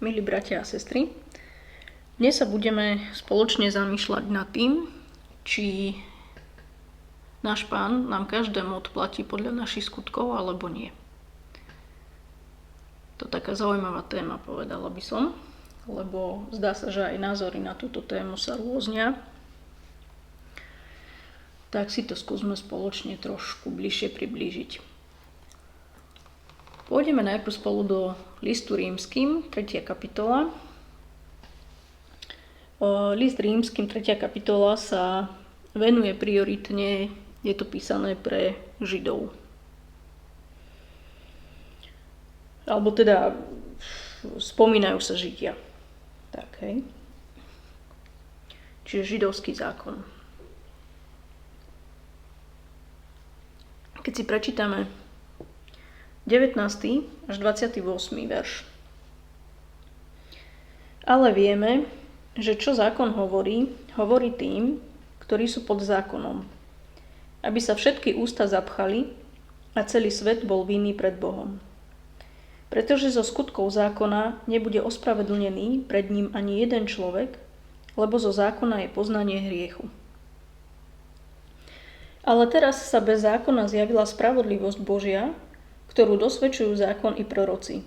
Milí bratia a sestry, dnes sa budeme spoločne zamýšľať nad tým, či náš Pán nám každému odplatí podľa našich skutkov alebo nie. To je taká zaujímavá téma, povedala by som, lebo zdá sa, že aj názory na túto tému sa rôznia. Tak si to skúsme spoločne trošku bližšie priblížiť. Pôjdeme najprv spolu do listu Rímskym, 3. kapitola. List Rímskym, 3. kapitola sa venuje prioritne, je to písané pre Židov. Alebo teda spomínajú sa Židia. Tak, hej. Čiže židovský zákon. Keď si prečítame 19. až 28. verš. Ale vieme, že čo zákon hovorí tým, ktorí sú pod zákonom, aby sa všetky ústa zapchali a celý svet bol vinný pred Bohom. Pretože zo skutkov zákona nebude ospravedlnený pred ním ani jeden človek, lebo zo zákona je poznanie hriechu. Ale teraz sa bez zákona zjavila spravodlivosť Božia, ktorú dosvedčujú zákon i proroci.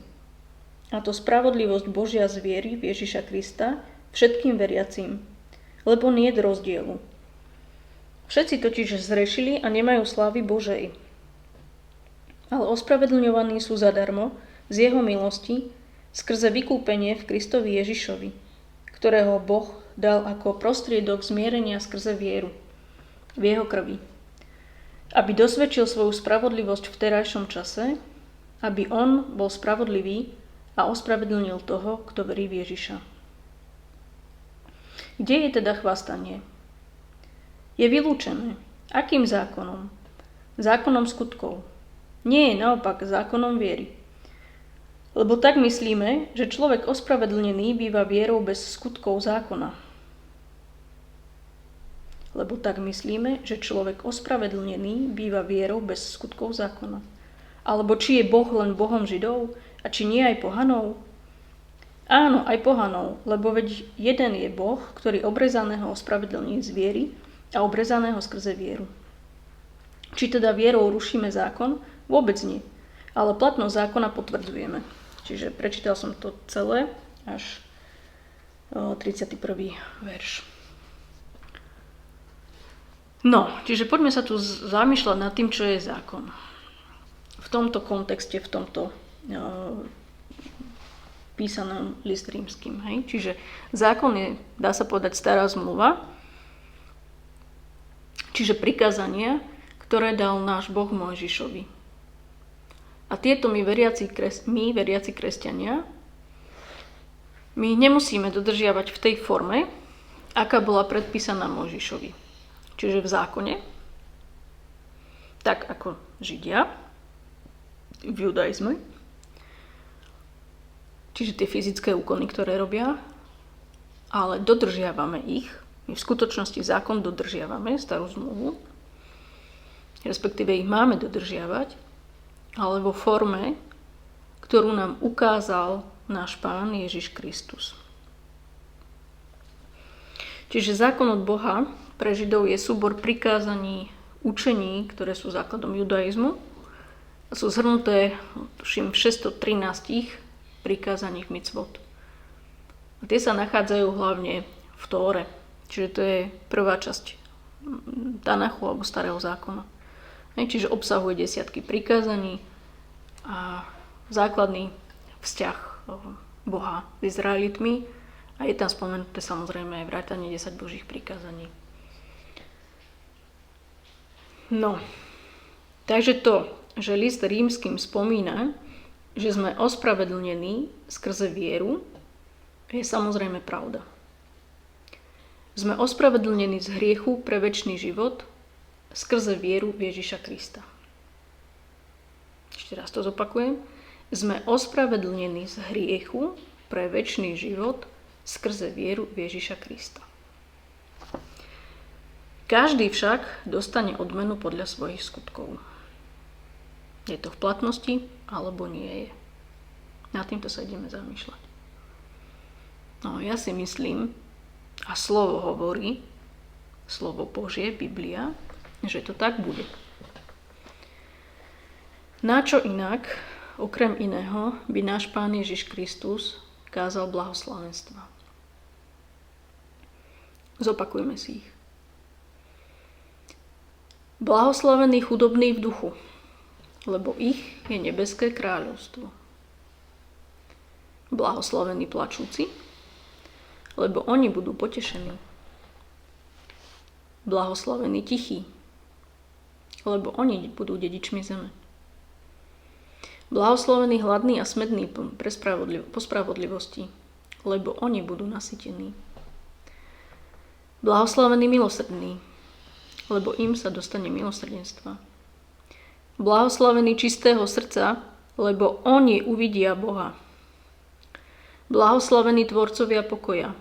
A to spravodlivosť Božia z viery v Ježiša Krista všetkým veriacím, lebo nie je rozdielu. Všetci totiž zrešili a nemajú slávy Božej. Ale ospravedlňovaní sú zadarmo z jeho milosti skrze vykúpenie v Kristovi Ježišovi, ktorého Boh dal ako prostriedok zmierenia skrze vieru v jeho krvi, aby dosvedčil svoju spravodlivosť v terajšom čase, aby on bol spravodlivý a ospravedlnil toho, kto verí v Ježiša. Kde je teda chvastanie? Je vylúčené. Akým zákonom? Zákonom skutkov. Nie je naopak zákonom viery. Lebo tak myslíme, že človek ospravedlnený býva vierou bez skutkov zákona. Lebo tak myslíme, že človek ospravedlnený býva vierou bez skutkov zákona. Alebo či je Boh len Bohom Židov a či nie aj pohanov? Áno, aj pohanov, lebo veď jeden je Boh, ktorý obrezaného ospravedlní z viery a obrezaného skrze vieru. Či teda vierou rušíme zákon? Vôbec nie. Ale platnosť zákona potvrdzujeme. Čiže prečítal som to celé až 31. verš. No, čiže poďme sa tu zamýšľať nad tým, čo je zákon. V tomto kontexte, v tomto písanom list Rímskym. Hej? Čiže zákon je, dá sa povedať, stará zmluva, čiže prikázania, ktoré dal náš Boh Mojžišovi. A tieto my veriaci kresťania, my nemusíme dodržiavať v tej forme, aká bola predpísaná Mojžišovi. Čiže v zákone, tak ako Židia v judaizme, čiže tie fyzické úkony, ktoré robia, ale dodržiavame ich. My v skutočnosti zákon dodržiavame, starú zmluvu, respektíve ich máme dodržiavať, ale vo forme, ktorú nám ukázal náš Pán Ježiš Kristus. Čiže zákon od Boha pre Židov je súbor prikázaní, učení, ktoré sú základom judaizmu. Sú zhrnuté, tuším, v 613 prikázaních micvot. A tie sa nachádzajú hlavne v Tóre. Čiže to je prvá časť Tanachu alebo Starého zákona. Čiže obsahuje desiatky prikázaní a základný vzťah Boha s Izraelitmi. A je tam spomenuté samozrejme aj vrátanie 10 Božích prikázaní. No, takže to, že list Rímskym spomína, že sme ospravedlnení skrze vieru, je samozrejme pravda. Sme ospravedlnení z hriechu pre večný život skrze vieru v Ježiša Krista. Ešte raz to zopakujem. Sme ospravedlnení z hriechu pre večný život skrze vieru v Ježiša Krista. Každý však dostane odmenu podľa svojich skutkov. Je to v platnosti, alebo nie je. Nad týmto sa ideme zamýšľať. No ja si myslím, a slovo hovorí, slovo Božie, Biblia, že to tak bude. Na čo inak, okrem iného, by náš Pán Ježiš Kristus kázal blahoslavenstva? Zopakujme si ich. Blahoslavení chudobní v duchu, lebo ich je nebeské kráľovstvo. Blahoslavení plačúci, lebo oni budú potešení. Blahoslavení tichí, lebo oni budú dedičmi zeme. Blahoslavení hladní a smední po spravodlivosti, lebo oni budú nasytení. Blahoslavení milosrdní, lebo im sa dostane milosrdenstva. Blahoslavení čistého srdca, lebo oni uvidia Boha. Blahoslavení tvorcovia pokoja,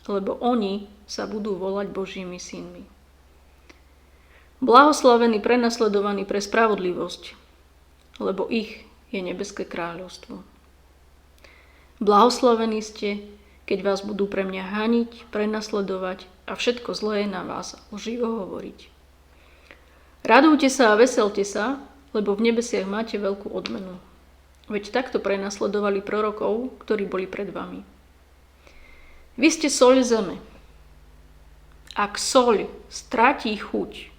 lebo oni sa budú volať Božími synmi. Blahoslavení prenasledovaní pre spravodlivosť, lebo ich je nebeské kráľovstvo. Blahoslavení ste, keď vás budú pre mňa haniť, prenasledovať a všetko zlé na vás lživo hovoriť. Radujte sa a veselte sa, lebo v nebesiach máte veľkú odmenu. Veď takto prenasledovali prorokov, ktorí boli pred vami. Vy ste soľ zeme. Ak soľ stratí chuť,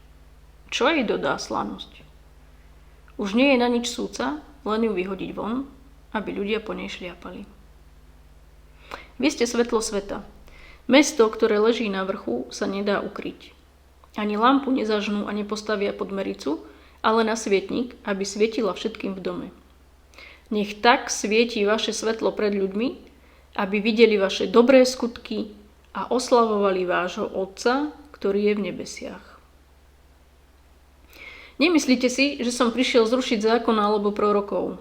čo jej dodá slanosť? Už nie je na nič súca, len ju vyhodiť von, aby ľudia po nej šliapali. Vy ste svetlo sveta. Mesto, ktoré leží na vrchu, sa nedá ukryť. Ani lampu nezažnú a nepostavia pod mericu, ale na svietnik, aby svietila všetkým v dome. Nech tak svieti vaše svetlo pred ľuďmi, aby videli vaše dobré skutky a oslavovali vášho Otca, ktorý je v nebesiach. Nemyslíte si, že som prišiel zrušiť zákon alebo prorokov.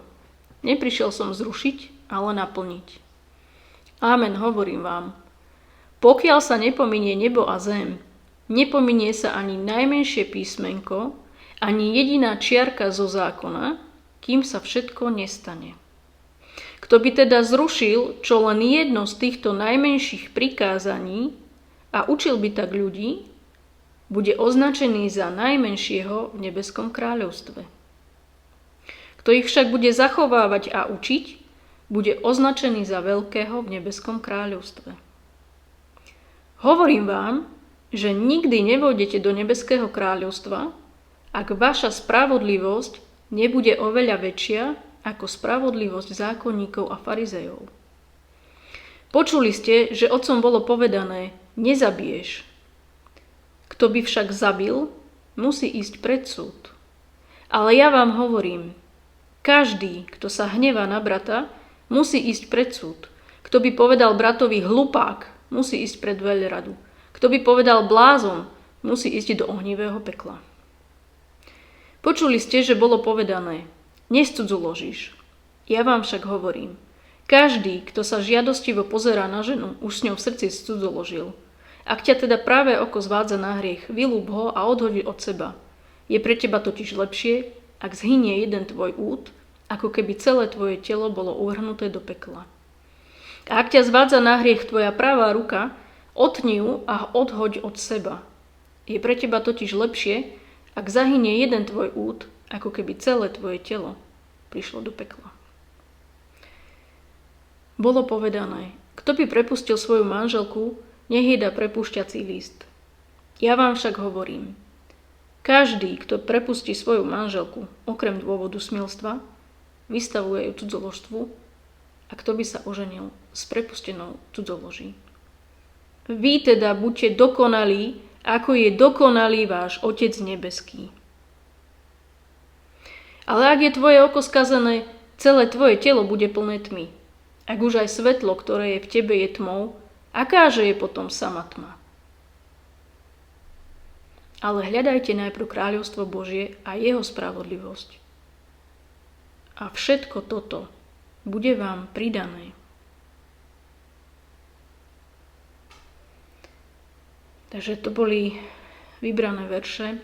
Neprišiel som zrušiť, ale naplniť. Amen, hovorím vám. Pokiaľ sa nepominie nebo a zem, nepominie sa ani najmenšie písmenko, ani jediná čiarka zo zákona, kým sa všetko nestane. Kto by teda zrušil čo len jedno z týchto najmenších prikázaní a učil by tak ľudí, bude označený za najmenšieho v nebeskom kráľovstve. Kto ich však bude zachovávať a učiť, bude označený za veľkého v nebeskom kráľovstve. Hovorím vám, že nikdy nevojdete do nebeského kráľovstva, ak vaša spravodlivosť nebude oveľa väčšia ako spravodlivosť zákonníkov a farizejov. Počuli ste, že otcom bolo povedané, nezabiješ. Kto by však zabil, musí ísť pred súd. Ale ja vám hovorím, každý, kto sa hnevá na brata, musí ísť pred súd. Kto by povedal bratovi hlupák, musí ísť pred veľradu. Kto by povedal blázon, musí ísť do ohnivého pekla. Počuli ste, že bolo povedané, nescudzoložíš. Ja vám však hovorím, každý, kto sa žiadostivo pozerá na ženu, už s ňou v srdci cudzoložil. Ak ťa teda práve oko zvádza na hriech, vylúb ho a odhoď od seba. Je pre teba totiž lepšie, ak zhynie jeden tvoj út, ako keby celé tvoje telo bolo uvrhnuté do pekla. A ak ťa zvádza na hriech tvoja pravá ruka, otni ju a odhoď od seba. Je pre teba totiž lepšie, ak zahynie jeden tvoj út, ako keby celé tvoje telo prišlo do pekla. Bolo povedané, kto by prepustil svoju manželku, nech jej dá prepúšťací list. Ja vám však hovorím, každý, kto prepustí svoju manželku, okrem dôvodu smilstva, vystavuje ju cudzoložstvu a kto by sa oženil s prepustenou cudzoloží. Vy teda buďte dokonalí, ako je dokonalý váš Otec nebeský. Ale ak je tvoje oko skazené, celé tvoje telo bude plné tmy. Ak už aj svetlo, ktoré je v tebe, je tmou, akáže je potom sama tma? Ale hľadajte najprv kráľovstvo Božie a jeho spravodlivosť. A všetko toto bude vám pridané. Takže to boli vybrané verše,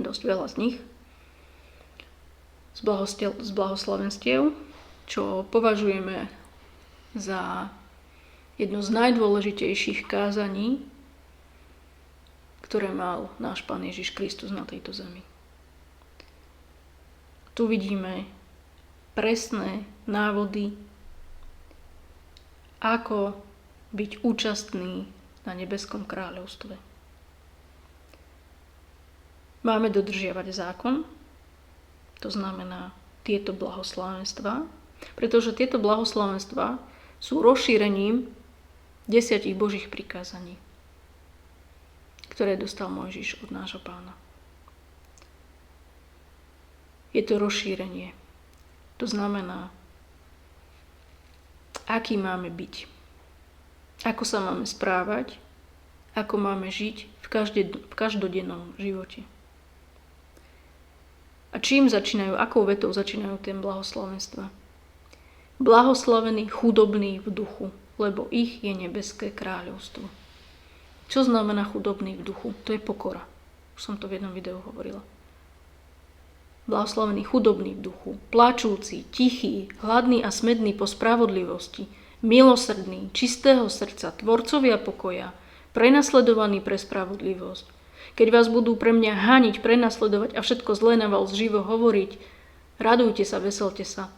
dosť veľa z nich, z blahoslavenstiev, čo považujeme za jedno z najdôležitejších kázaní, ktoré mal náš Pán Ježiš Kristus na tejto zemi. Tu vidíme presné návody, ako byť účastný na nebeskom kráľovstve. Máme dodržiavať zákon, to znamená tieto blahoslavenstvá, pretože tieto blahoslavenstvá sú rozšírením 10 Božích prikázaní, ktoré dostal Mojžiš od nášho Pána. Je to rozšírenie. To znamená, aký máme byť, ako sa máme správať, ako máme žiť v každodennom živote. A čím začínajú, akou vetou začínajú tie blahoslavenstva? Blahoslavení chudobní v duchu, lebo ich je nebeské kráľovstvo. Čo znamená chudobný v duchu? To je pokora. Už som to v jednom videu hovorila. Blahoslavení chudobní v duchu, plačúci, tichí, hladní a smední po spravodlivosti, milosrdní, čistého srdca, tvorcovia pokoja, prenasledovaní pre spravodlivosť. Keď vás budú pre mňa haniť, prenasledovať a všetko zlé na vás živo hovoriť, radujte sa, veselte sa.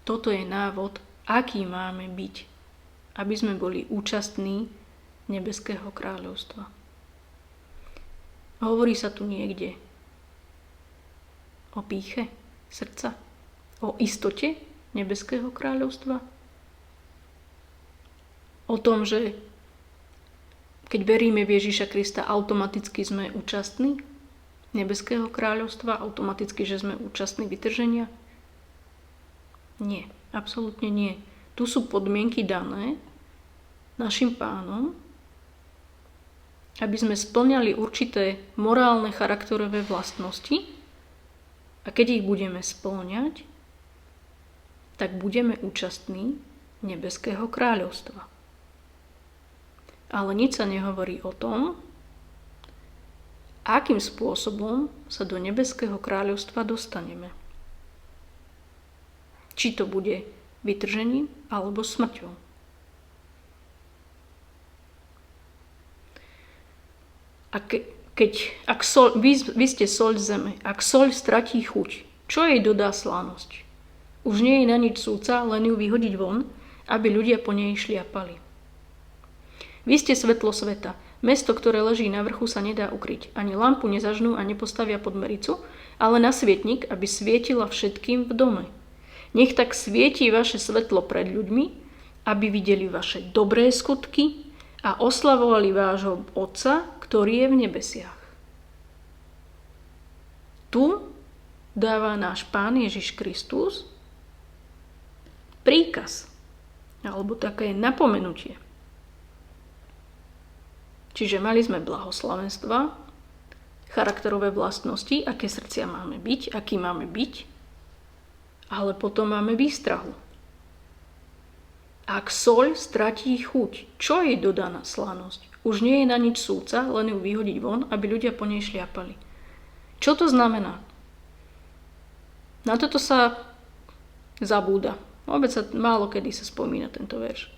Toto je návod, aký máme byť, aby sme boli účastní nebeského kráľovstva. Hovorí sa tu niekde o pýche srdca, o istote nebeského kráľovstva, o tom, že keď veríme v Ježiša Krista, automaticky sme účastní nebeského kráľovstva, automaticky, že sme účastní vytrženia. Nie, absolútne nie. Tu sú podmienky dané našim Pánom, aby sme spĺňali určité morálne charakterové vlastnosti a keď ich budeme spĺňať, tak budeme účastní nebeského kráľovstva. Ale nič sa nehovorí o tom, akým spôsobom sa do nebeského kráľovstva dostaneme. Či to bude vytržením alebo smrťou. A vy ste soľ zeme, ak soľ stratí chuť, čo jej dodá slávnosť? Už nie je na nič súca, len ju vyhodiť von, aby ľudia po nej šliapali. Vy ste svetlo sveta. Mesto, ktoré leží na vrchu, sa nedá ukryť. Ani lampu nezažnú a nepostavia pod mericu, ale na svietnik, aby svietila všetkým v dome. Nech tak svietí vaše svetlo pred ľuďmi, aby videli vaše dobré skutky a oslavovali vášho Otca, ktorý je v nebesiach. Tu dáva náš Pán Ježiš Kristus príkaz, alebo také napomenutie. Čiže mali sme blahoslavenstva, charakterové vlastnosti, aké srdcia máme byť, aký máme byť, ale potom máme výstrahu. Ak soľ stratí chuť, čo jej dodá na slávnosť? Už nie je na nič súca, len ju vyhodiť von, aby ľudia po nej šliapali. Čo to znamená? Na toto sa zabúda. Vôbec sa málo kedy sa spomína tento verš.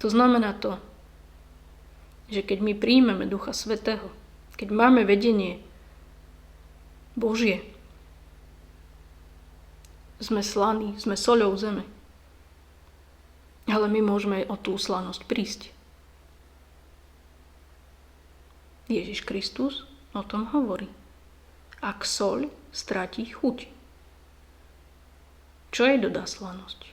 To znamená to, že keď my príjmeme Ducha Svätého, keď máme vedenie Božie, sme slaní, sme soľou zeme. Ale my môžeme o tú slanosť prísť. Ježiš Kristus o tom hovorí. Ak soľ stratí chuť, čo jej dodá slanosť?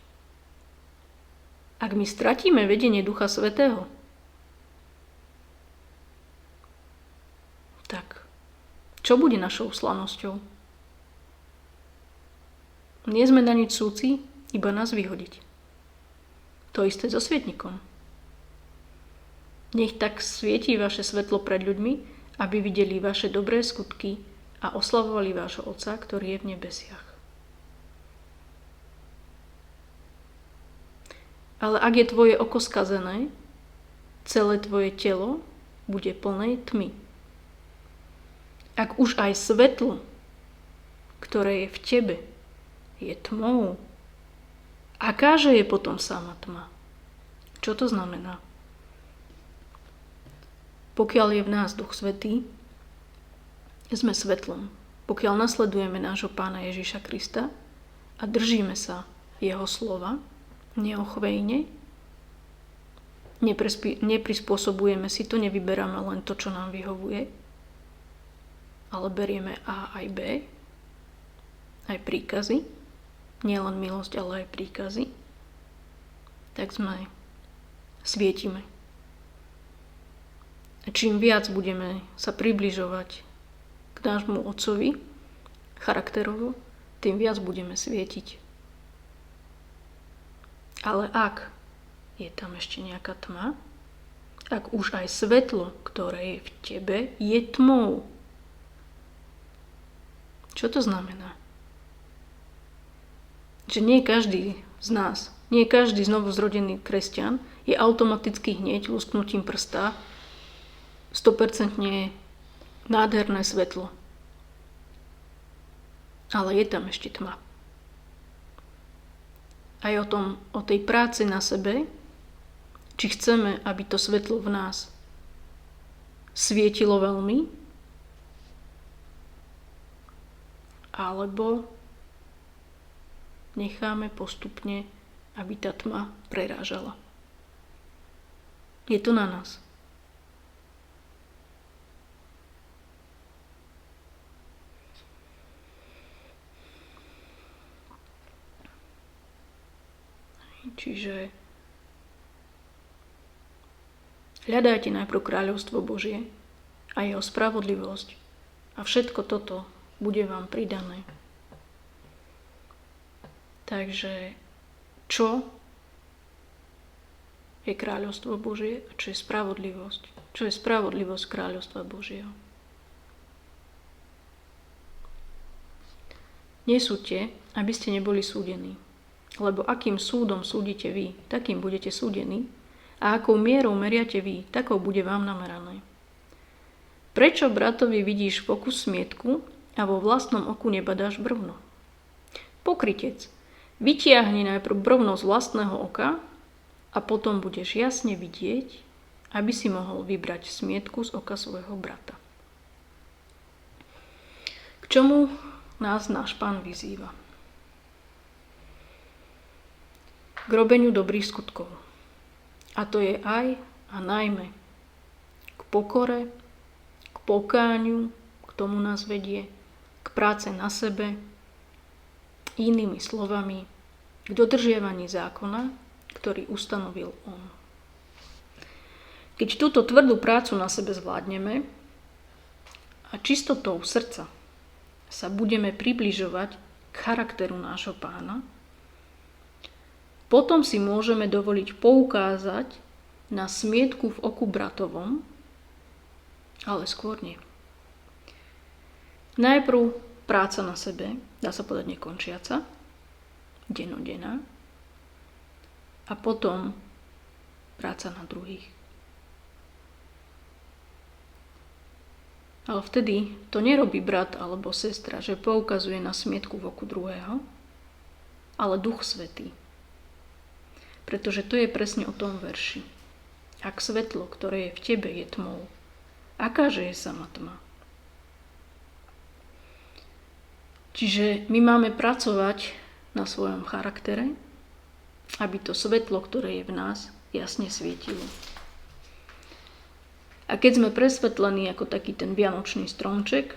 Ak my stratíme vedenie Ducha Svätého, tak čo bude našou slanosťou? Nie sme na nič súci, iba nás vyhodiť. To isté so svietnikom. Nech tak svietí vaše svetlo pred ľuďmi, aby videli vaše dobré skutky a oslavovali vášho Otca, ktorý je v nebesiach. Ale ak je tvoje oko skazené, celé tvoje telo bude plné tmy. Ak už aj svetlo, ktoré je v tebe, je tmou, Akáže je potom sama tma? Čo to znamená? Pokiaľ je v nás Duch Svätý, sme svetlom. Pokiaľ nasledujeme nášho Pána Ježiša Krista a držíme sa jeho slova neochvejne, neprispôsobujeme si to, nevyberáme len to, čo nám vyhovuje, ale berieme A aj B, aj príkazy, nielen milosť, ale aj príkazy, tak svietime. A čím viac budeme sa približovať k nášmu Otcovi charakterovo, tým viac budeme svietiť. Ale ak je tam ešte nejaká tma, ak už aj svetlo, ktoré je v tebe, je tmou. Čo to znamená? Že nie každý z nás, nie každý znovuzrodený kresťan je automaticky hneď lusknutím prsta 100% nádherné svetlo. Ale je tam ešte tma. Aj o tej práci na sebe, či chceme, aby to svetlo v nás svietilo veľmi, alebo necháme postupne, aby tá tma prerážala. Je to na nás. Čiže hľadajte najprv kráľovstvo Božie a jeho spravodlivosť a všetko toto bude vám pridané. Takže čo je kráľovstvo Božie a čo je spravodlivosť? Čo je spravodlivosť kráľovstva Božieho? Nesúďte, aby ste neboli súdení. Lebo akým súdom súdite vy, takým budete súdení, a akou mierou meriate vy, takou bude vám namerané. Prečo bratovi vidíš v oku smietku a vo vlastnom oku nebadáš brvno? Pokrytec, vytiahni najprv brvno z vlastného oka a potom budeš jasne vidieť, aby si mohol vybrať smietku z oka svojho brata. K čomu nás náš Pán vyzýva? K robeniu dobrých skutkov. A to je aj a najmä k pokore, k pokániu, k tomu nás vedie, k práce na sebe, inými slovami, k dodržiavaní zákona, ktorý ustanovil on. Keď túto tvrdú prácu na sebe zvládneme a čistotou srdca sa budeme približovať k charakteru nášho Pána, potom si môžeme dovoliť poukázať na smietku v oku bratovom, ale skôr nie. Najprv práca na sebe, dá sa povedať nekončiaca, dennodenná, a potom práca na druhých. Ale vtedy to nerobí brat alebo sestra, že poukazuje na smietku v oku druhého, ale Duch Svätý. Pretože to je presne o tom verši. Ak svetlo, ktoré je v tebe, je tmou, akáže je sama tma? Čiže my máme pracovať na svojom charaktere, aby to svetlo, ktoré je v nás, jasne svietilo. A keď sme presvetlení ako taký ten vianočný stromček,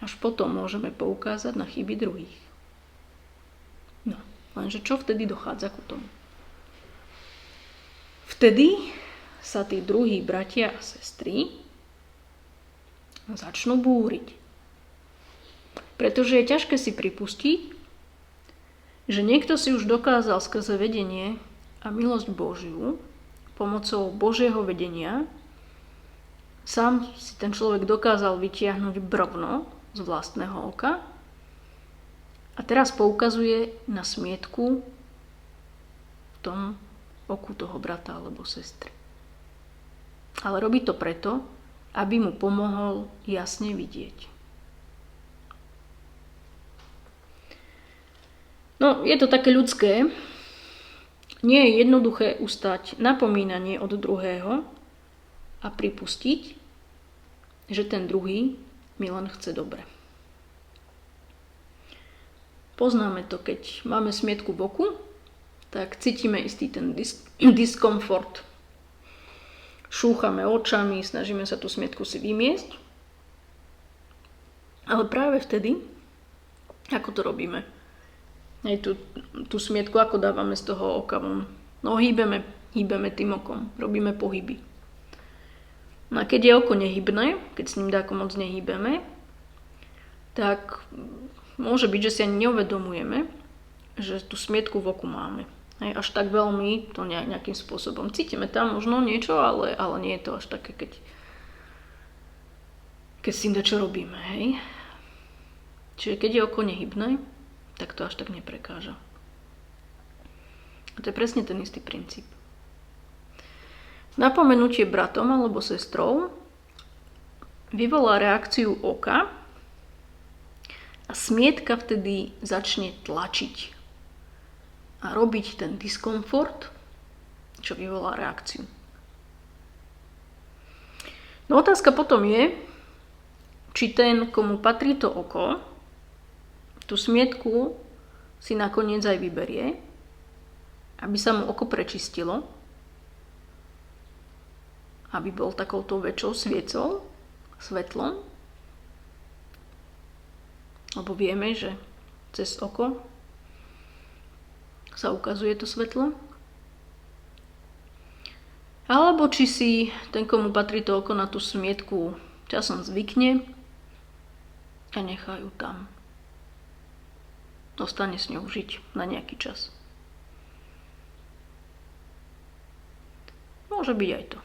až potom môžeme poukázať na chyby druhých. No. Lenže čo vtedy dochádza ku tomu? Vtedy sa tí druhí bratia a sestry začnú búriť. Pretože je ťažké si pripustiť, že niekto si už dokázal skrze vedenie a milosť Božiu, pomocou Božieho vedenia, sám si ten človek dokázal vytiahnuť brvno z vlastného oka. A teraz poukazuje na smietku v tom oku toho brata alebo sestry. Ale robí to preto, aby mu pomohol jasne vidieť. No, je to také ľudské. Nie je jednoduché ustať napomínanie od druhého a pripustiť, že ten druhý mi len chce dobre. Poznáme to, keď máme smietku v oku, tak cítime istý ten diskomfort. Šúchame očami, snažíme sa tú smietku si vymiesť. Ale práve vtedy, ako to robíme? Aj tú smietku, ako dávame z toho oka von? No hýbeme tým okom, robíme pohyby. No a keď je oko nehybné, keď s ním dáko moc nehýbeme, tak môže byť, že si ani neuvedomujeme, že tú smietku v oku máme. Hej, až tak veľmi to nejakým spôsobom cítime tam možno niečo, ale nie je to až také, keď s tým čo robíme. Hej. Čiže keď je oko nehybné, tak to až tak neprekáža. A to je presne ten istý princíp. Napomenutie bratom alebo sestrou vyvolá reakciu oka a smietka vtedy začne tlačiť a robiť ten diskomfort, čo vyvolá reakciu. No otázka potom je, či ten, komu patrí to oko, tú smietku si nakoniec aj vyberie, aby sa mu oko prečistilo, aby bol takouto väčšou sviecou, svetlom. Lebo vieme, že cez oko sa ukazuje to svetlo. Alebo či si ten, komu patrí to oko, na tú smietku časom zvykne a nechá ju tam. Ostane s ňou žiť na nejaký čas. Môže byť aj to.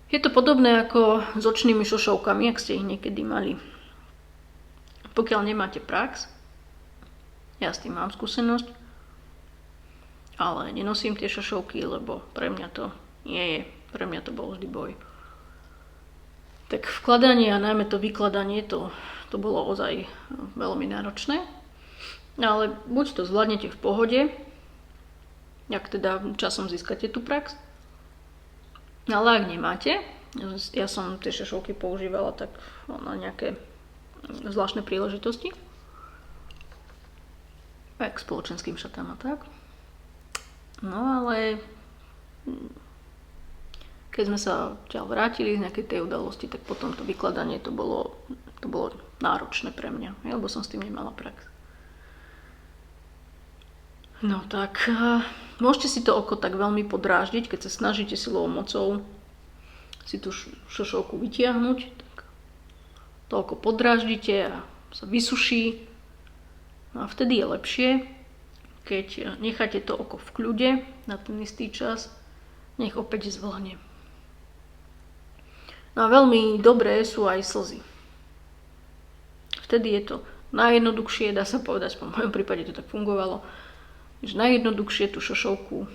Je to podobné ako s očnými šošovkami, ak ste ich niekedy mali. Pokiaľ nemáte prax, ja s tým mám skúsenosť, ale nenosím tie šošovky, lebo pre mňa to nie je. Pre mňa to bol vždy boj. Tak vkladanie a najmä to vykladanie, to bolo ozaj veľmi náročné. Ale buď to zvládnete v pohode, ak teda časom získate tú prax, ale ak nemáte, ja som tie šošovky používala tak na nejaké zvláštne príležitosti, aj k spoločenským šatám a tak. No ale keď sme sa vrátili z nejakej tej udalosti, tak potom to vykladanie to bolo náročné pre mňa, lebo som s tým nemala prax. No tak, môžete si to oko tak veľmi podráždiť, keď sa snažíte silou mocou si tú šošovku vytiahnuť, tak to oko podráždite a sa vysuší. No a vtedy je lepšie, keď necháte to oko v kľude na ten istý čas, nech opäť zvlhne. No a veľmi dobré sú aj slzy. Vtedy je to najjednoduchšie, dá sa povedať, v mojom prípade to tak fungovalo, že najjednoduchšie tú šošovku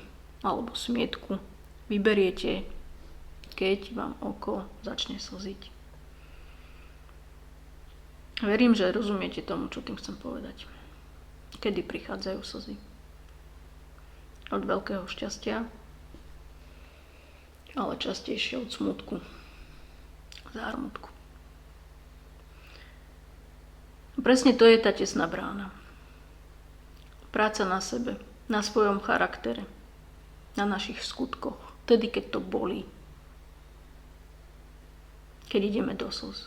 alebo smietku vyberiete, keď vám oko začne slziť. Verím, že rozumiete tomu, čo tým chcem povedať. Kedy prichádzajú slzy? Od veľkého šťastia, ale častejšie od smutku, zármutku. Presne to je tá tesná brána. Práca na sebe, na svojom charaktere, na našich skutkoch, vtedy, keď to bolí. Keď ideme do slz.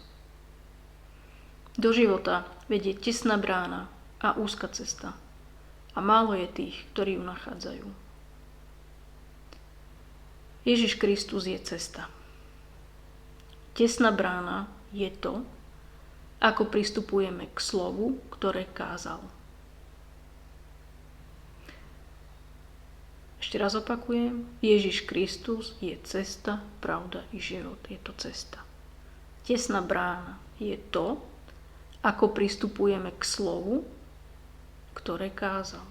Do života vedie tesná brána a úzka cesta. A málo je tých, ktorí ju nachádzajú. Ježiš Kristus je cesta. Tesná brána je to, ako pristupujeme k slovu, ktoré kázal. Ešte raz opakujem, Ježiš Kristus je cesta, pravda i život. Je to cesta. Tesná brána je to, ako pristupujeme k slovu, ktoré kázal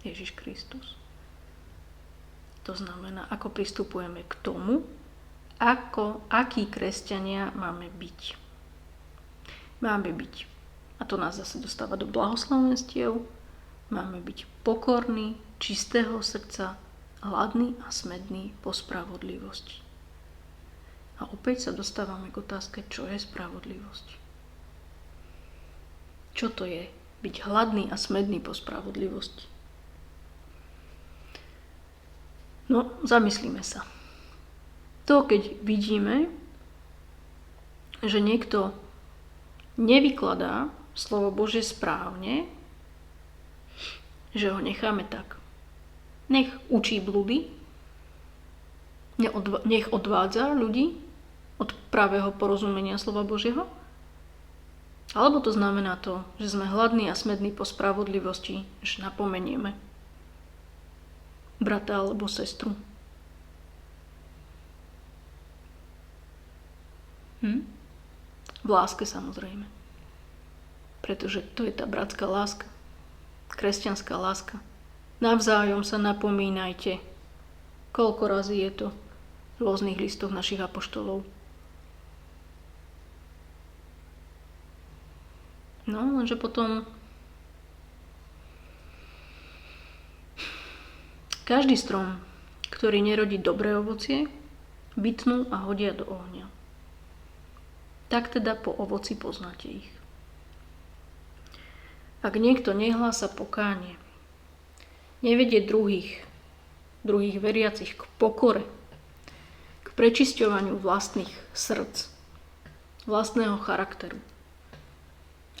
Ježiš Kristus. To znamená, ako pristupujeme k tomu, akí kresťania máme byť. Máme byť A to nás zase dostáva do blahoslavenstiev. Máme byť pokorní, čistého srdca, hladní a smední po spravodlivosti. A opäť sa dostávame k otázke, čo je spravodlivosť. Čo to je byť hladný a smedný po spravodlivosti? No, zamyslíme sa. To, keď vidíme, že niekto nevykladá slovo Božie správne, že ho necháme tak. Nech učí blúdy, nech odvádza ľudí od pravého porozumenia slova Božieho. Alebo to znamená to, že sme hladní a smední po spravodlivosti, že napomenieme brata alebo sestru. V láske samozrejme. Pretože to je tá bratská láska. Kresťanská láska. Navzájom sa napomínajte. Koľko razy je to v rôznych listoch našich apoštolov. No, lenže potom každý strom, ktorý nerodí dobré ovocie, vytnú a hodia do ohňa. Tak teda po ovoci poznáte ich. Ak niekto nehlása pokánie, nevedie druhých veriacich k pokore, k prečisťovaniu vlastných srdc, vlastného charakteru,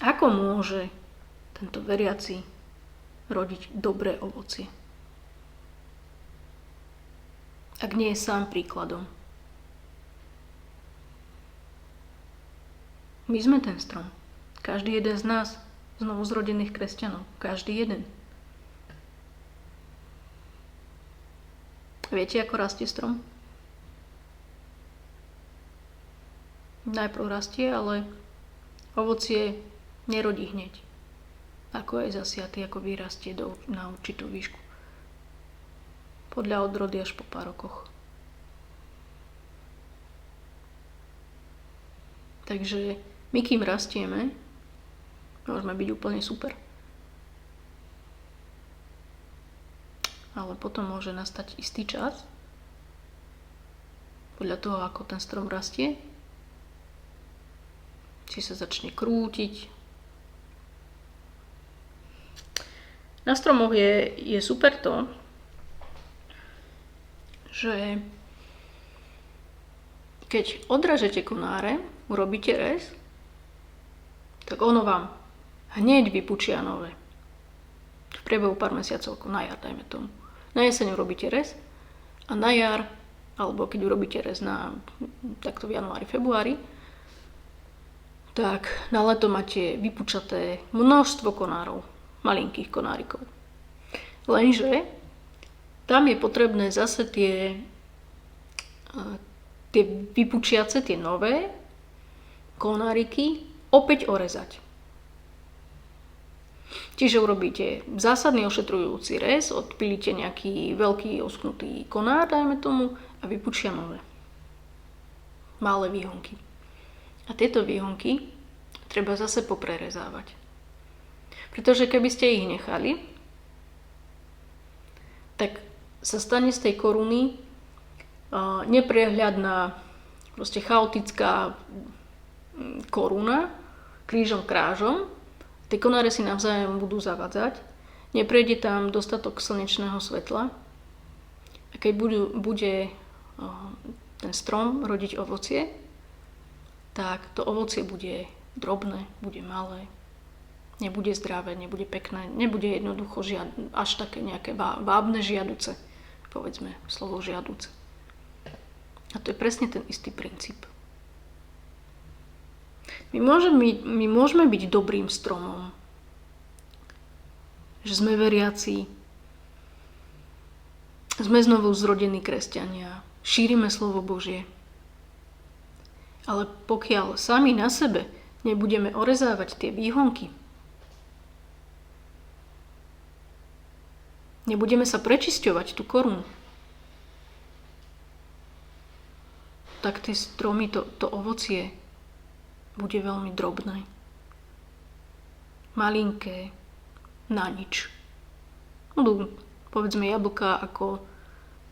ako môže tento veriaci rodiť dobré ovocie? Ak nie je sám príkladom. My sme ten strom. Každý jeden z nás, znovuzrodených kresťanov. Každý jeden. Viete, ako rastie strom? Najprv rastie, ale ovocie nerodí hneď. Ako je zasiatý, ako vyrastie na určitú výšku. Podľa odrody až po pár rokoch. Takže my, kým rastieme, môžeme byť úplne super. Ale potom môže nastať istý čas, podľa toho, ako ten strom rastie, či sa začne krútiť. Na stromoch je super to, že keď odrežete konáre, urobíte rez, tak ono vám hneď vypučia nové. V priebehu pár mesiacov, ako na jar, dajme tomu. Na jeseň urobíte rez a na jar, alebo keď urobíte rez takto v januári, februári, tak na leto máte vypučaté množstvo konárov, malinkých konárikov. Lenže tam je potrebné zase tie vypučiace, tie nové konáriky opäť orezať. Čiže urobíte zásadný ošetrujúci rez, odpilíte nejaký veľký osknutý konár, dajme tomu, a vypučia nové. Malé výhonky. A tieto výhonky treba zase poprerezávať. Pretože keby ste ich nechali, tak sa stane z tej koruny neprehľadná, proste chaotická koruna, krížom krážom. Tie konáre si navzájom budú zavadzať, neprejde tam dostatok slnečného svetla a keď bude ten strom rodiť ovocie, tak to ovocie bude drobné, bude malé, nebude zdravé, nebude pekné, nebude jednoducho až také nejaké vábne žiaduce, povedzme slovo žiaduce. A to je presne ten istý princíp. My môžeme byť dobrým stromom, že sme veriaci, sme znovu zrodení kresťania, šírime slovo Božie. Ale pokiaľ sami na sebe nebudeme orezávať tie výhonky, nebudeme sa prečisťovať tú korunu, tak tie stromy, to ovocie bude veľmi drobné. malinké, na nič. Budú, povedzme, jablká ako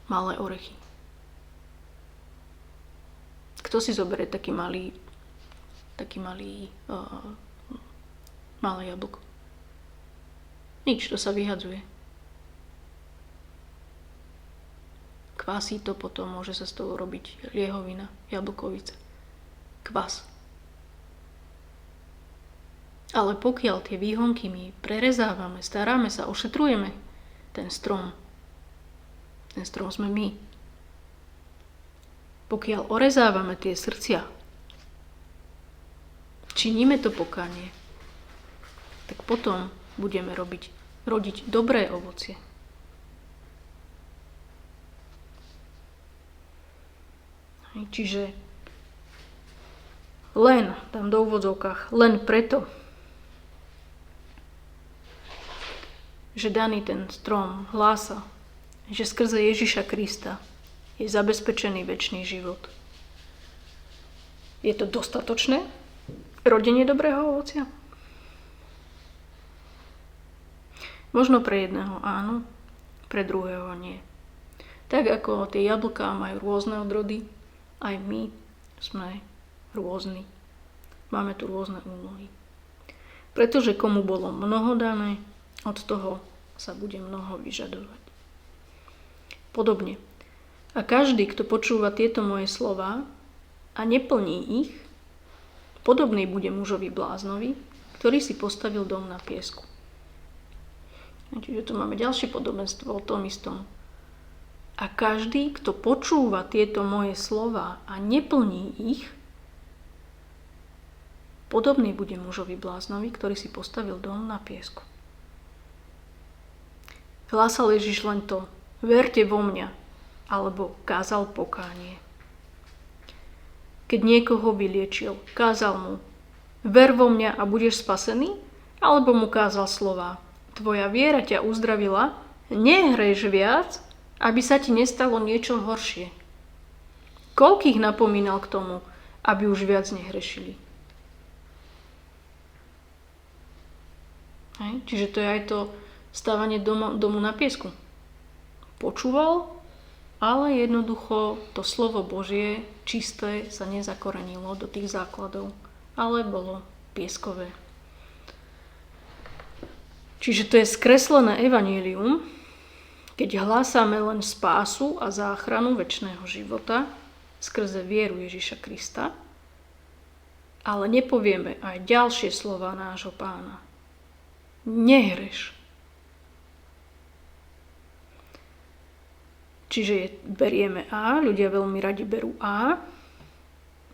malé orechy. Kto si zoberie taký malé jablko? Nič, to sa vyhadzuje. Kvasí to potom, môže sa z toho robiť liehovina, jablkovica, kvas. Ale pokiaľ tie výhonky my prerezávame, staráme sa, ošetrujeme ten strom sme my. Pokiaľ orezávame tie srdcia, činíme to pokánie, tak potom budeme rodiť dobré ovocie. Čiže len, tam do úvodzovkách, len preto, že daný ten strom hlása, že skrze Ježiša Krista je zabezpečený večný život. Je to dostatočné? Rodenie dobrého ovocia? Možno pre jedného áno, pre druhého nie. Tak ako tie jablká majú rôzne odrody, aj my sme rôzni. Máme tu rôzne úlohy. Pretože komu bolo mnoho dané, od toho sa bude mnoho vyžadovať. Podobne. A každý, kto počúva tieto moje slová a neplní ich, podobný bude mužovi bláznovi, ktorý si postavil dom na piesku. Čiže tu máme ďalšie podobenstvo o tom istom. A každý, kto počúva tieto moje slová a neplní ich, podobný bude mužovi bláznovi, ktorý si postavil dom na piesku. Hlásal Ježiš len to, verte vo mňa, alebo kázal pokánie. Keď niekoho vyliečil, kázal mu, ver vo mňa a budeš spasený, alebo mu kázal slová, tvoja viera ťa uzdravila, nehreš viac, aby sa ti nestalo niečo horšie. Koľkých napomínal k tomu, aby už viac nehrešili. Čiže to je aj to stávanie domu na piesku. Počúval, ale jednoducho to slovo Božie čisté sa nezakorenilo do tých základov, ale bolo pieskové. Čiže to je skreslené evanjelium, keď hlásame len spásu a záchranu večného života skrze vieru Ježiša Krista, ale nepovieme aj ďalšie slová nášho Pána. Nehreš. Čiže berieme A, ľudia veľmi radi berú A,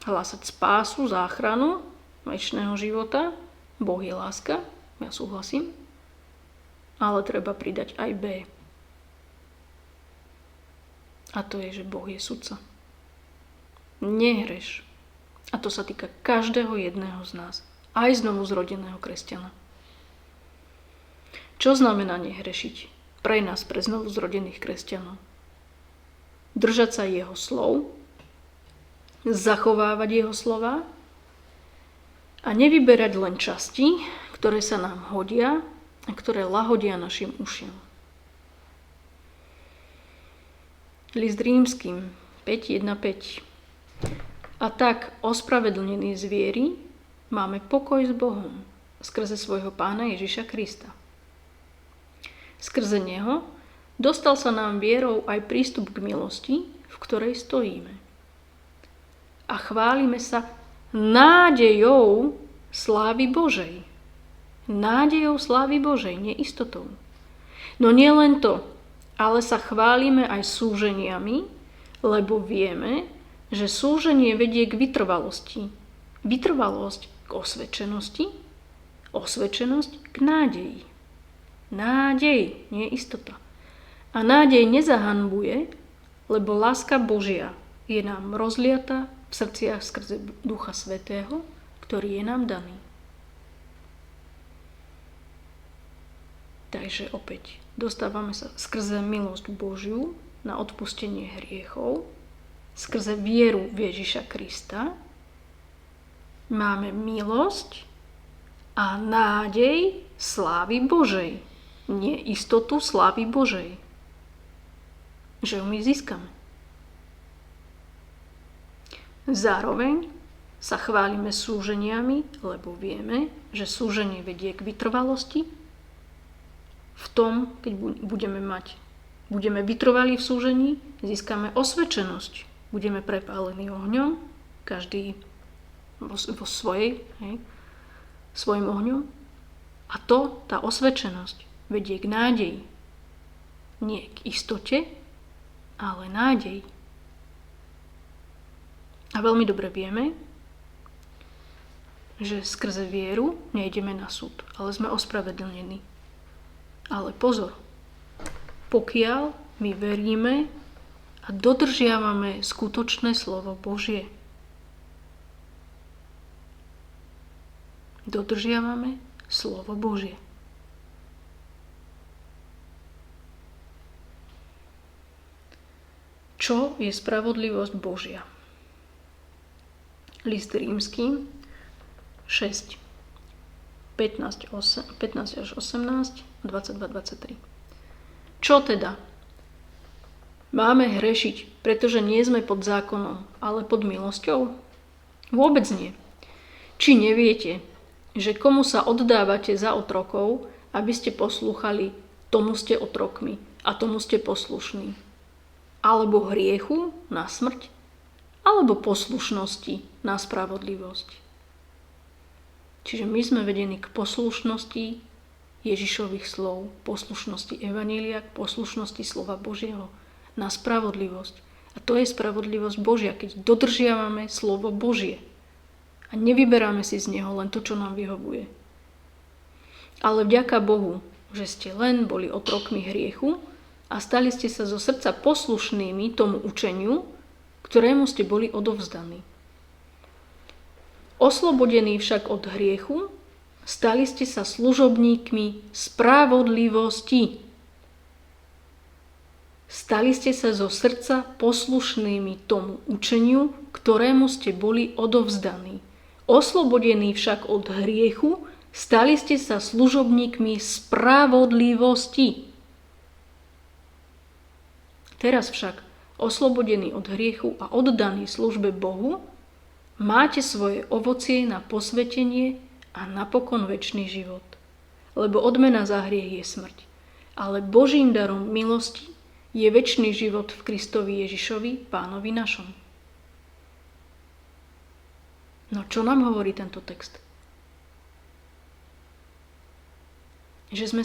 hlásať spásu, záchranu večného života, Boh je láska, ja súhlasím, ale treba pridať aj B. A to je, že Boh je sudca. Nehreš. A to sa týka každého jedného z nás, aj znovu zrodeného kresťana. Čo znamená nehrešiť pre nás, pre znovu zrodených kresťanov? Držať sa jeho slov, zachovávať jeho slova a nevyberať len časti, ktoré sa nám hodia a ktoré lahodia našim ušiam. List Rímskym 5.1.5. A tak ospravedlnení z viery máme pokoj s Bohom skrze svojho Pána Ježiša Krista. Skrze neho dostal sa nám vierou aj prístup k milosti, v ktorej stojíme. A chválime sa nádejou slávy Božej. Nádejou slávy Božej, neistotou. No nie len to, ale sa chválime aj súženiami, lebo vieme, že súženie vedie k vytrvalosti. Vytrvalosť k osvedčenosti, osvedčenosť k nádeji. Nádej, nie istota. A nádej nezahanbuje, lebo láska Božia je nám rozliata v srdciach skrze Ducha Svätého, ktorý je nám daný. Takže opäť dostávame sa skrze milosť Božiu na odpustenie hriechov, skrze vieru v Ježiša Krista. Máme milosť a nádej slávy Božej. Nie istotu slávy Božej. Že ju my získame. Zároveň sa chválime súženiami, lebo vieme, že súženie vedie k vytrvalosti. V tom, keď budeme vytrvalí v súžení, získame osvedčenosť. Budeme prepálení ohňom, každý vo svojim ohňom. A tá osvedčenosť vedie k nádeji. Nie k istote, ale nádej. A veľmi dobre vieme, že skrze vieru nejdeme na súd, ale sme ospravedlnení. Ale pozor, pokiaľ my veríme a dodržiavame skutočné slovo Božie. Dodržiavame slovo Božie. Čo je spravodlivosť Božia? List Rímskym 6, 15 až 18, 22-23. Čo teda? Máme hrešiť, pretože nie sme pod zákonom, ale pod milosťou? Vôbec nie. Či neviete, že komu sa oddávate za otrokov, aby ste poslúchali, tomu ste otrokmi a tomu ste poslušní? Alebo hriechu na smrť, alebo poslušnosti na spravodlivosť. Čiže my sme vedení k poslušnosti Ježišových slov, poslušnosti Evanjelia, k poslušnosti slova Božieho, na spravodlivosť. A to je spravodlivosť Božia, keď dodržiavame slovo Božie a nevyberáme si z neho len to, čo nám vyhovuje. Ale vďaka Bohu, že ste len boli otrokmi hriechu, a stali ste sa zo srdca poslušnými tomu učeniu, ktorému ste boli odovzdaní. Oslobodení však od hriechu, stali ste sa služobníkmi spravodlivosti. Stali ste sa zo srdca poslušnými tomu učeniu, ktorému ste boli odovzdaní. Oslobodení však od hriechu, stali ste sa služobníkmi spravodlivosti. Teraz však, oslobodení od hriechu a oddaní službe Bohu, máte svoje ovocie na posvetenie a napokon večný život. Lebo odmena za hriech je smrť. Ale Božím darom milosti je večný život v Kristovi Ježišovi, Pánovi našom. No čo nám hovorí tento text? Že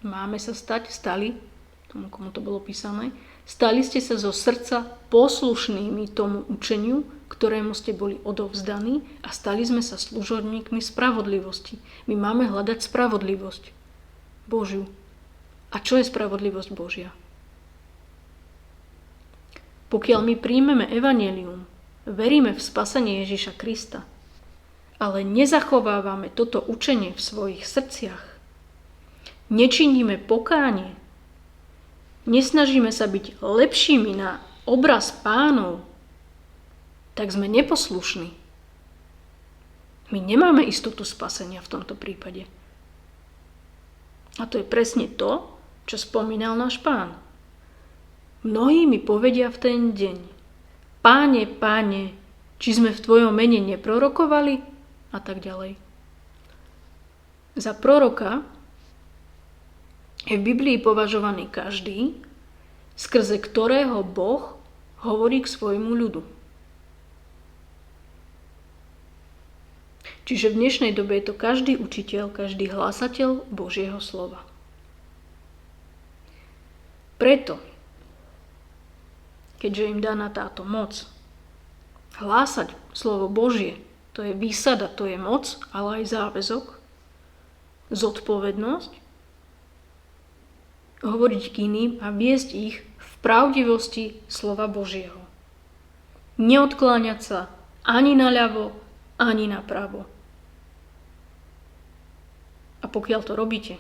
máme sa stali, tomu komu to bolo písané, stali ste sa zo srdca poslušnými tomu učeniu, ktorému ste boli odovzdaní a stali sme sa služobníkmi spravodlivosti. My máme hľadať spravodlivosť Božiu. A čo je spravodlivosť Božia? Pokiaľ my príjmeme evanjelium, veríme v spasenie Ježiša Krista, ale nezachovávame toto učenie v svojich srdciach, nečiníme pokánie, nesnažíme sa byť lepšími na obraz Pánov, tak sme neposlušní. My nemáme istotu spasenia v tomto prípade. A to je presne to, čo spomínal náš Pán. Mnohí mi povedia v ten deň: Páne, Páne, či sme v Tvojom mene neprorokovali? A tak ďalej. Za proroka je v Biblii považovaný každý, skrze ktorého Boh hovorí k svojmu ľudu. Čiže v dnešnej dobe je to každý učiteľ, každý hlásateľ Božieho slova. Preto, keďže im daná táto moc hlásať slovo Božie, to je výsada, to je moc, ale aj záväzok, zodpovednosť, hovoriť k iným a viesť ich v pravdivosti slova Božieho. Neodkláňať sa ani naľavo, ani napravo. A pokiaľ to robíte,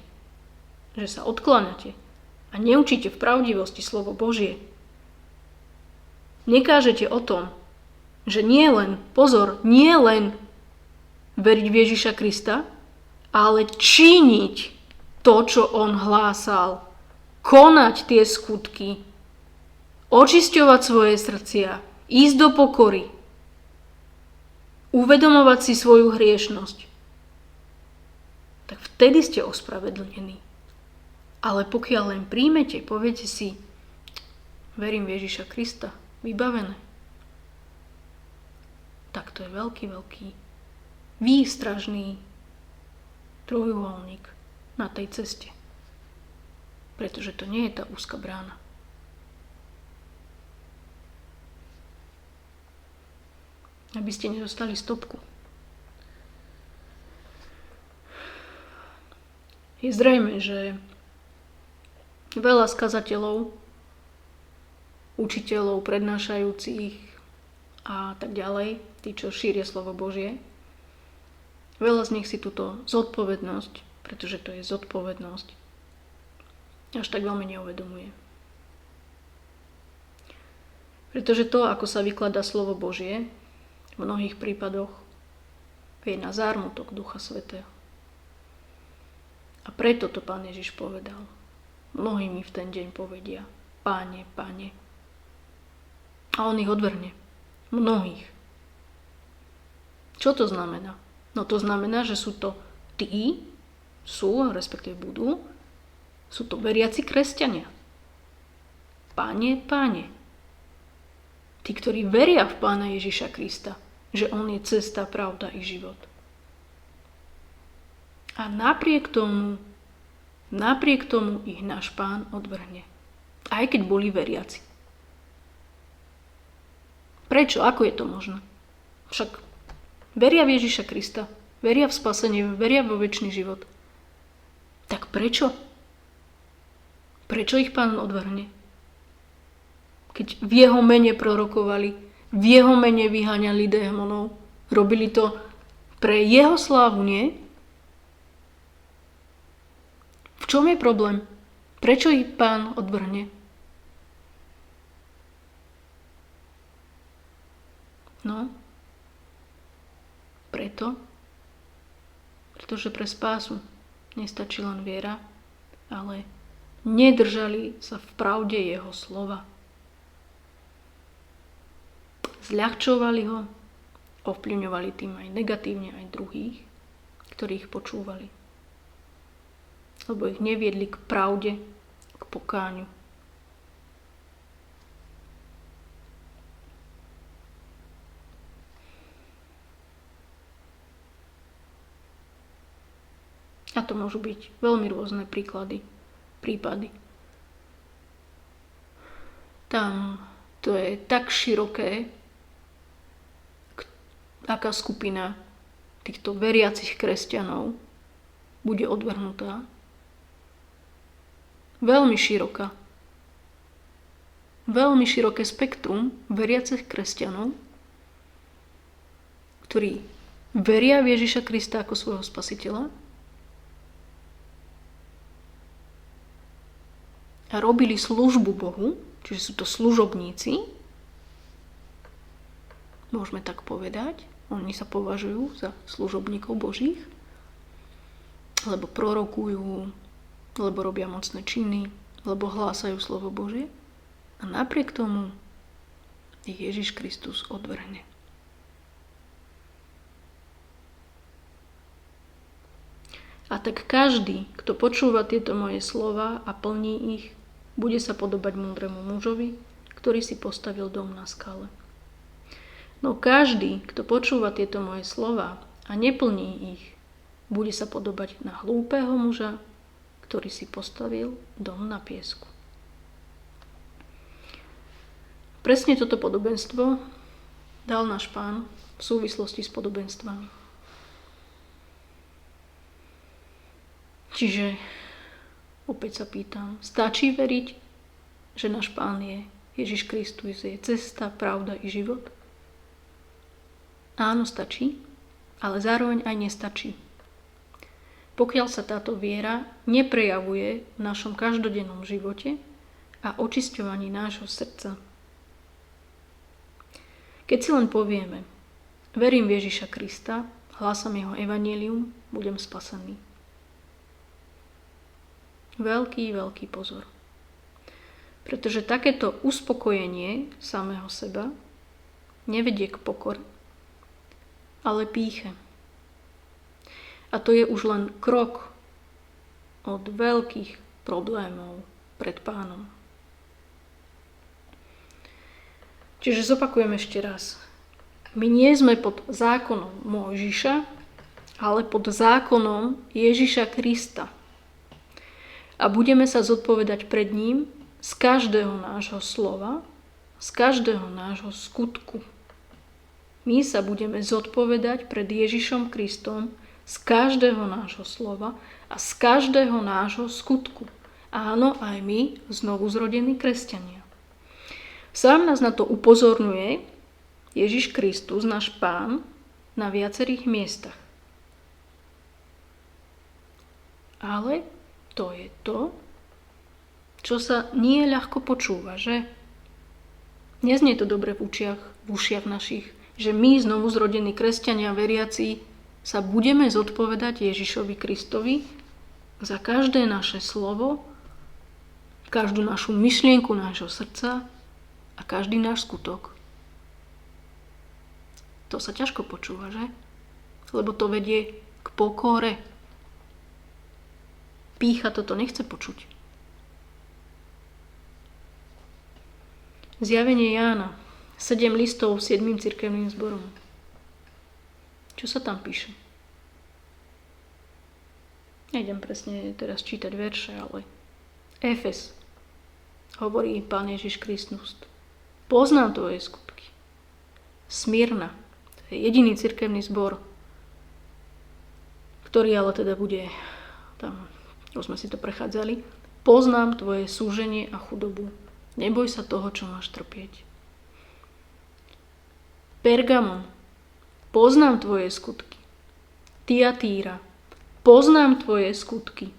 že sa odkláňate a neučíte v pravdivosti slovo Božie, nekážete o tom, že nie len veriť v Ježiša Krista, ale činiť to, čo on hlásal. Konať tie skutky. Očisťovať svoje srdcia. Ísť do pokory. Uvedomovať si svoju hriešnosť. Tak vtedy ste ospravedlnení. Ale pokiaľ len príjmete, poviete si, verím v Ježiša Krista, vybavené. Tak to je veľký výstražný trojuholník na tej ceste. Pretože to nie je tá úzka brána. Aby ste nedostali stopku. Je zrejme, že veľa skazateľov, učiteľov, prednášajúcich a tak ďalej, tí, čo šíria slovo Božie, veľa z nich si túto zodpovednosť, pretože to je zodpovednosť, až tak veľmi neuvedomuje. Pretože to, ako sa vykladá slovo Božie, v mnohých prípadoch je na zármutok Ducha Svätého. A preto to Pán Ježiš povedal. Mnohí mi v ten deň povedia, Páne, Pane. A on ich odvrhne. Mnohých. Čo to znamená? No to znamená, že sú to respektíve budú, sú to veriaci kresťania. Páne, Páne. Tí, ktorí veria v Pána Ježiša Krista, že on je cesta, pravda i život. A napriek tomu ich náš Pán odvrhne. Aj keď boli veriaci. Prečo? Ako je to možné? Však veria v Ježiša Krista, veria v spasenie, veria vo večný život. Tak prečo? Prečo ich Pán odvrhne? Keď v jeho mene prorokovali, v jeho mene vyháňali démonov, robili to pre jeho slávu, nie? V čom je problém? Prečo ich Pán odvrhne? No, pretože pre spásu nestačí len viera, ale nedržali sa v pravde jeho slova. Zľahčovali ho, ovplyvňovali tým aj negatívne aj druhých, ktorých počúvali. Lebo ich neviedli k pravde, k pokáňu. A to môžu byť veľmi rôzne prípady. Tam to je tak široké, aká skupina týchto veriacich kresťanov bude odvrhnutá. Veľmi široká. Veľmi široké spektrum veriacich kresťanov, ktorí veria v Ježiša Krista ako svojho spasiteľa a robili službu Bohu, čiže sú to služobníci, môžeme tak povedať. Oni sa považujú za služobníkov Božích, lebo prorokujú, lebo robia mocné činy, lebo hlásajú slovo Božie. A napriek tomu ich Ježiš Kristus odvrhne. A tak každý, kto počúva tieto moje slova a plní ich, bude sa podobať múdremu mužovi, ktorý si postavil dom na skale. No každý, kto počúva tieto moje slova a neplní ich, bude sa podobať na hlúpeho muža, ktorý si postavil dom na piesku. Presne toto podobenstvo dal náš Pán v súvislosti s podobenstvami. Čiže opäť sa pýtam, stačí veriť, že náš Pán je Ježiš Kristus, je cesta, pravda i život? Áno, stačí, ale zároveň aj nestačí. Pokiaľ sa táto viera neprejavuje v našom každodennom živote a očisťovaní nášho srdca. Keď si len povieme, verím v Ježiša Krista, hlásam jeho evanjelium, budem spasený. Veľký, veľký pozor. Pretože takéto uspokojenie samého seba nevedie k pokore, ale pýche. A to je už len krok od veľkých problémov pred Pánom. Čiže zopakujem ešte raz. My nie sme pod zákonom Mojžiša, ale pod zákonom Ježiša Krista. A budeme sa zodpovedať pred ním z každého nášho slova, z každého nášho skutku. My sa budeme zodpovedať pred Ježišom Kristom z každého nášho slova a z každého nášho skutku. Áno, aj my, znovu zrodení kresťania. Sám nás na to upozorňuje Ježiš Kristus, náš Pán, na viacerých miestach. Ale to je to, čo sa nie ľahko počúva, že? Neznie to dobre v ušiach našich, že my, znovu zrodení kresťania, veriaci, sa budeme zodpovedať Ježišovi Kristovi za každé naše slovo, každú našu myšlienku nášho srdca a každý náš skutok. To sa ťažko počúva, že? Lebo to vedie k pokore. Pýcha toto nechce počuť. Zjavenie Jána, 7 listov 7 cirkevným zborom. Čo sa tam píše? Nejdem presne teraz čítať verše, ale Efes, hovorí Pán Ježiš Kristus. Poznám tvoje skutky. Smyrna, to je jediný cirkevný zbor, ktorý ale teda bude tam, už sme si to prechádzali. Poznám tvoje súženie a chudobu. Neboj sa toho, čo máš trpieť. Pergamon, poznám tvoje skutky. Tiatíra, poznám tvoje skutky.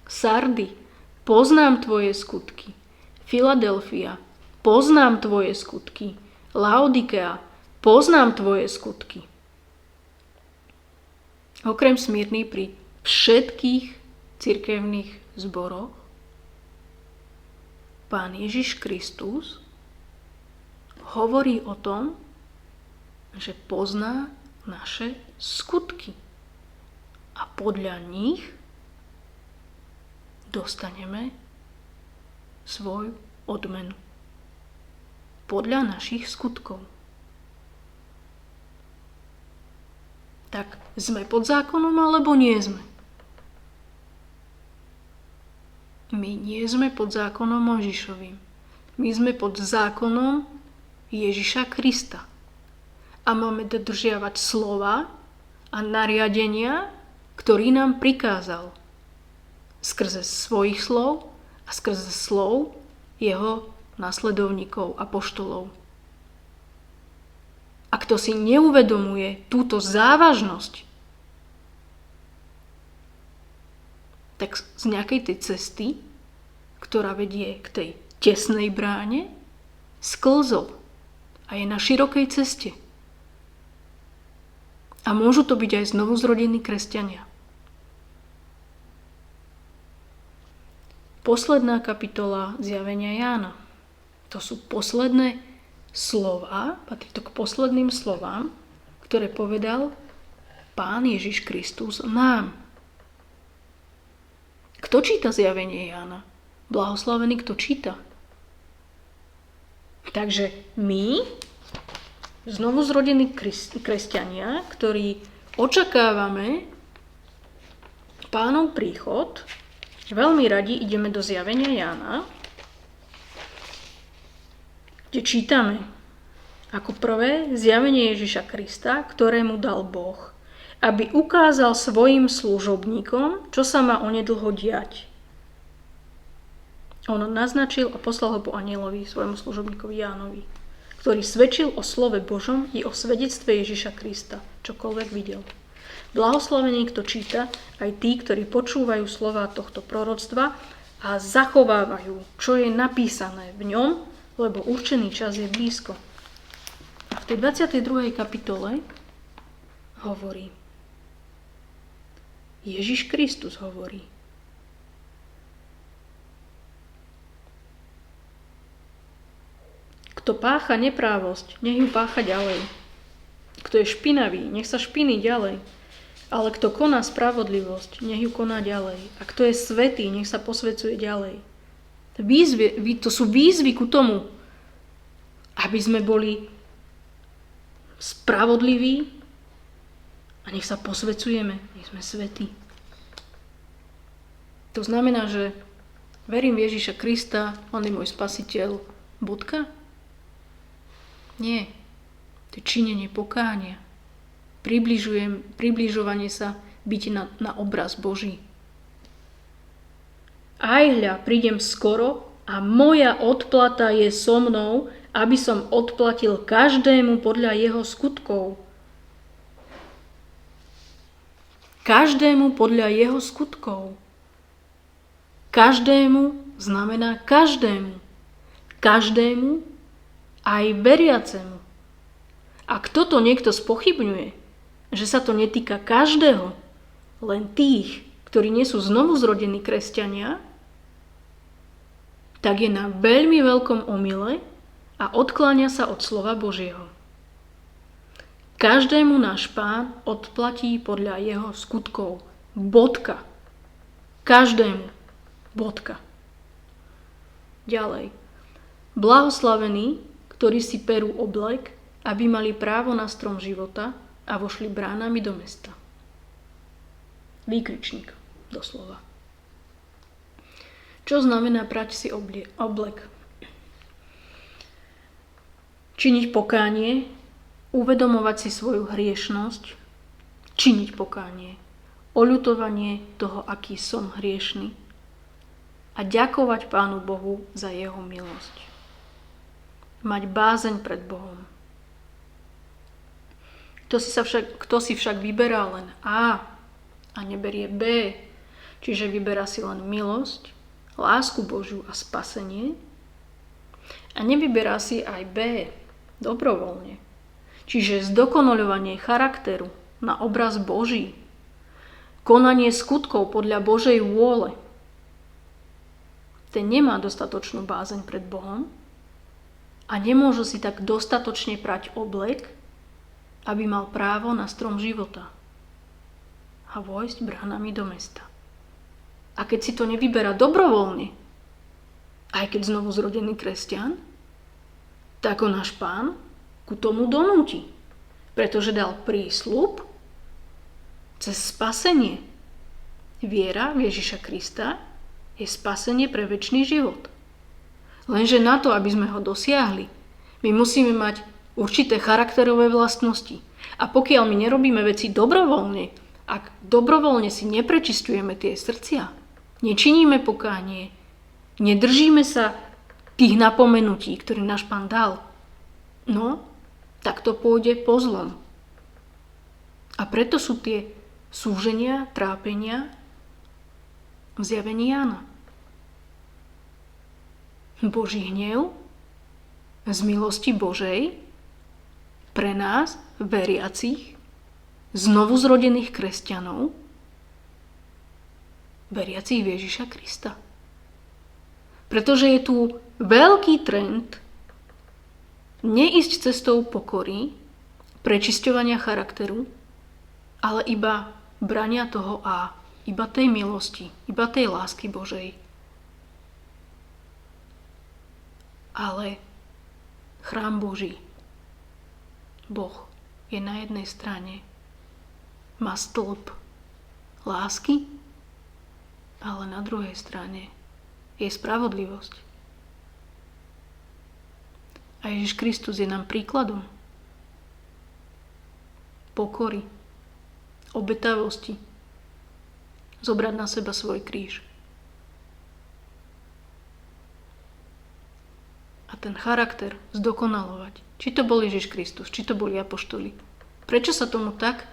Sardy, poznám tvoje skutky. Filadelfia, poznám tvoje skutky. Laodikea, poznám tvoje skutky. Okrem Smyrny pri všetkých cirkevných zboroch Pán Ježiš Kristus hovorí o tom, že pozná naše skutky. A podľa nich dostaneme svoju odmenu. Podľa našich skutkov. Tak sme pod zákonom, alebo nie sme? My nie sme pod zákonom Mojžišovým. My sme pod zákonom Ježiša Krista. A máme dodržiavať slova a nariadenia, ktorý nám prikázal. Skrze svojich slov a skrze slov jeho nasledovníkov, apoštolov. A kto si neuvedomuje túto závažnosť, tak z nejakej tej cesty, ktorá vedie k tej tesnej bráne, sklzol a je na širokej ceste. A môžu to byť aj znovuzrodení kresťania. Posledná kapitola zjavenia Jána. To sú posledné slová, patrí to k posledným slovám, ktoré povedal Pán Ježiš Kristus nám. Kto číta zjavenie Jána? Blahoslavený, kto číta. Takže my, znovuzrodení kresťania, ktorí očakávame Pánov príchod, veľmi radi ideme do zjavenia Jána, kde čítame ako prvé zjavenie Ježiša Krista, ktorému dal Boh, aby ukázal svojim služobníkom, čo sa má onedlho diať. On naznačil a poslal ho po anjelovi, svojmu služobníkovi Jánovi, ktorý svedčil o slove Božom i o svedectve Ježiša Krista, čokoľvek videl. Blahoslavený, kto číta, aj tí, ktorí počúvajú slová tohto proroctva a zachovávajú, čo je napísané v ňom, lebo určený čas je blízko. A v tej 22. kapitole hovorí: Ježiš Kristus hovorí. Kto pácha neprávosť, nech ju pácha ďalej. Kto je špinavý, nech sa špiní ďalej. Ale kto koná spravodlivosť, nech ju koná ďalej. A kto je svätý, nech sa posväcuje ďalej. To sú výzvy ku tomu, aby sme boli spravodliví a nech sa posväcujeme, nech sme svätí. To znamená, že verím v Ježiša Krista, on je môj spasiteľ, bodka? Nie. To je činenie pokánia. Približovanie sa byť na obraz Boží. Aj hľa, prídem skoro a moja odplata je so mnou, aby som odplatil každému podľa jeho skutkov. Každému podľa jeho skutkov. Každému znamená každému. Každému aj veriacemu. Ak toto niekto spochybňuje, že sa to netýka každého, len tých, ktorí nie sú znovuzrodení kresťania, tak je na veľmi veľkom omyle a odkláňa sa od slova Božieho. Každému náš Pán odplatí podľa jeho skutkov. Bodka. Každému. Bodka. Ďalej. Blahoslavení, ktorí si perú oblek, aby mali právo na strom života a vošli bránami do mesta. Výkričník, doslova. Čo znamená prať si oblek? Činiť pokánie, uvedomovať si svoju hriešnosť, činiť pokánie, oľutovanie toho, aký som hriešný a ďakovať Pánu Bohu za jeho milosť. Mať bázeň pred Bohom. Kto si však vyberá len A neberie B, čiže vyberá si len milosť, lásku Božiu a spasenie a nevyberá si aj B dobrovoľne, čiže zdokonaľovanie charakteru na obraz Boží, konanie skutkov podľa Božej vôle, ten nemá dostatočnú bázeň pred Bohom a nemôže si tak dostatočne prať oblek, aby mal právo na strom života a vojsť bránami do mesta. A keď si to nevyberá dobrovoľne, aj keď znovu zrodený kresťan, tak ho náš Pán ku tomu donúti, pretože dal prísľub cez spasenie. Viera v Ježiša Krista je spasenie pre večný život. Lenže na to, aby sme ho dosiahli, my musíme mať určité charakterové vlastnosti. A pokiaľ my nerobíme veci dobrovoľne, ak dobrovoľne si neprečistujeme tie srdcia, nečiníme pokánie, nedržíme sa tých napomenutí, ktoré náš Pán dal, no, tak to pôjde po zlom. A preto sú tie súženia, trápenia v zjavení Jána. Boží hnev z milosti Božej pre nás, veriacich, znovu zrodených kresťanov, veriacich v Ježiša Krista. Pretože je tu veľký trend neísť cestou pokory, prečisťovania charakteru, ale iba brania toho A, iba tej milosti, iba tej lásky Božej. Ale chrám Boží, Boh je na jednej strane, má stĺp lásky, ale na druhej strane je spravodlivosť. A Ježiš Kristus je nám príkladom pokory, obetavosti, zobrať na seba svoj kríž. A ten charakter zdokonalovať. Či to bol Ježiš Kristus, či to boli apoštoli. Prečo sa tomu tak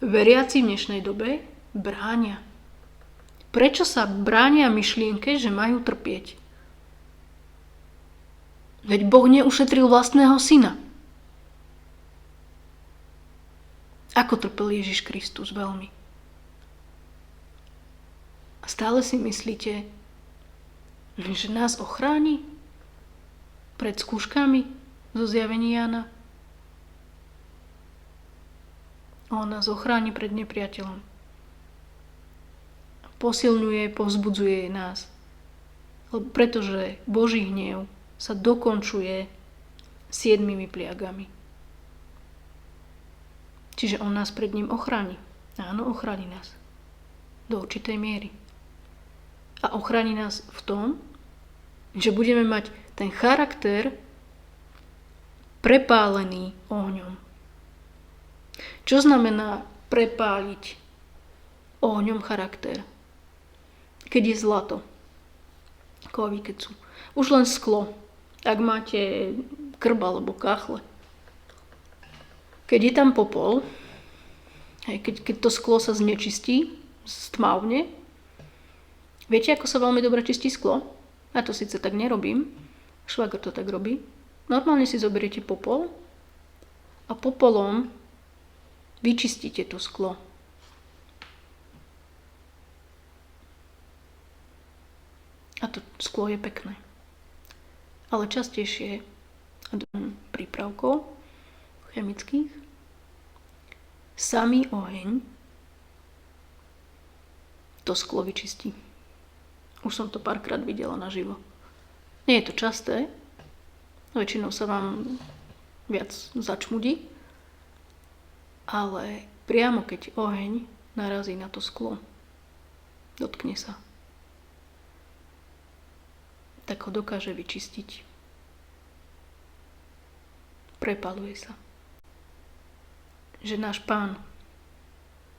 veriaci v dnešnej dobe bránia? Prečo sa bránia myšlienke, že majú trpieť? Veď Boh neušetril vlastného syna. Ako trpel Ježiš Kristus veľmi? Stále si myslíte, že nás ochráni pred skúškami zo zjavenia Jána? On nás ochráni pred nepriateľom. Posilňuje, povzbudzuje nás. Pretože Boží hnev sa dokončuje 7 pliagami. Čiže on nás pred ním ochráni. Áno, ochráni nás. Do určitej miery. A ochráni nás v tom, že budeme mať ten charakter prepálený ohňom. Čo znamená prepáliť ohňom charakter? Keď je zlato. Kovy, keď sú. Už len sklo. Ak máte krb alebo kachle. Keď je tam popol, keď to sklo sa znečistí, stmavne, viete, ako sa veľmi dobre čistí sklo? Ja to síce tak nerobím. Švagr to tak robí. Normálne si zoberiete popol a popolom vyčistíte to sklo. A to sklo je pekné. Ale častejšie prípravkov chemických samý oheň to sklo vyčistí. Už som to párkrát videla naživo. Nie je to časté, väčšinou sa vám viac začmudí, ale priamo keď oheň narazí na to sklo, dotkne sa, tak ho dokáže vyčistiť. Prepaluje sa. Že náš Pán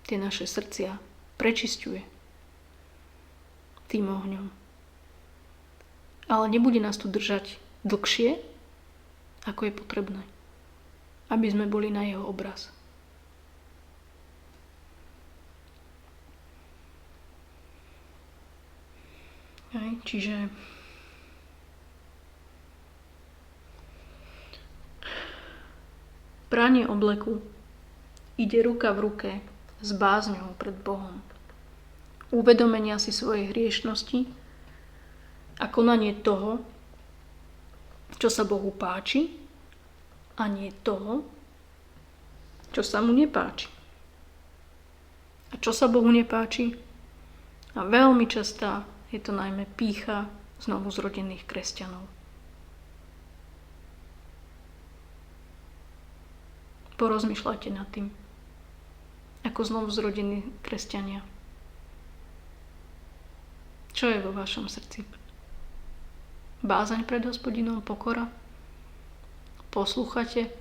tie naše srdcia prečisťuje tým ohňom. Ale nebude nás tu držať dlhšie, ako je potrebné, aby sme boli na jeho obraz. Čiže pranie obleku ide ruka v ruke s bázňou pred Bohom. Uvedomenia si svojej hriešnosti a konanie toho, čo sa Bohu páči, a nie toho, čo sa mu nepáči. A čo sa Bohu nepáči? A veľmi častá je to najmä pýcha znovu zrodených kresťanov. Porozmýšľajte nad tým, ako znovu zrodení kresťania. Čo je vo vašom srdci? Bázaň pred Hospodinom, pokora? Poslúchate?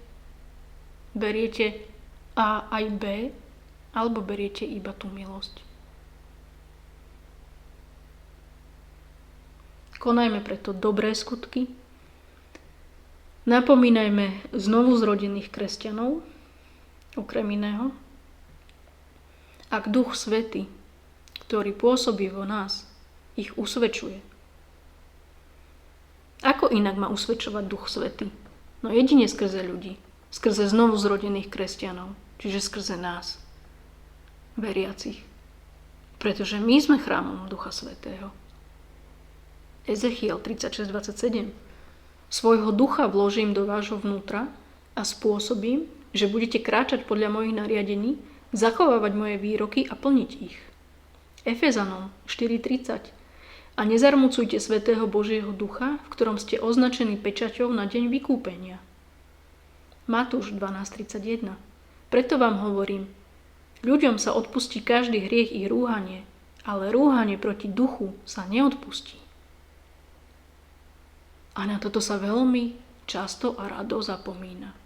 Beriete A aj B? Alebo beriete iba tú milosť? Konajme preto dobré skutky. Napomínajme znovu zrodených kresťanov, okrem iného. Ak Duch Svätý, ktorý pôsobí vo nás, ich usvedčuje. Ako inak má usvedčovať Duch Svätý? No jedine skrze ľudí, skrze znovu zrodených kresťanov, čiže skrze nás, veriacich. Pretože my sme chrámom Ducha Svätého. Ezechiel 36:27. Svojho ducha vložím do vášho vnútra a spôsobím, že budete kráčať podľa mojich nariadení, zachovávať moje výroky a plniť ich. Efezanom 4:30. A nezarmucujte svätého Božieho ducha, v ktorom ste označení pečaťou na deň vykúpenia. Matúš 12:31. Preto vám hovorím, ľuďom sa odpustí každý hriech i rúhanie, ale rúhanie proti duchu sa neodpustí. A na toto sa veľmi často a rado zapomína.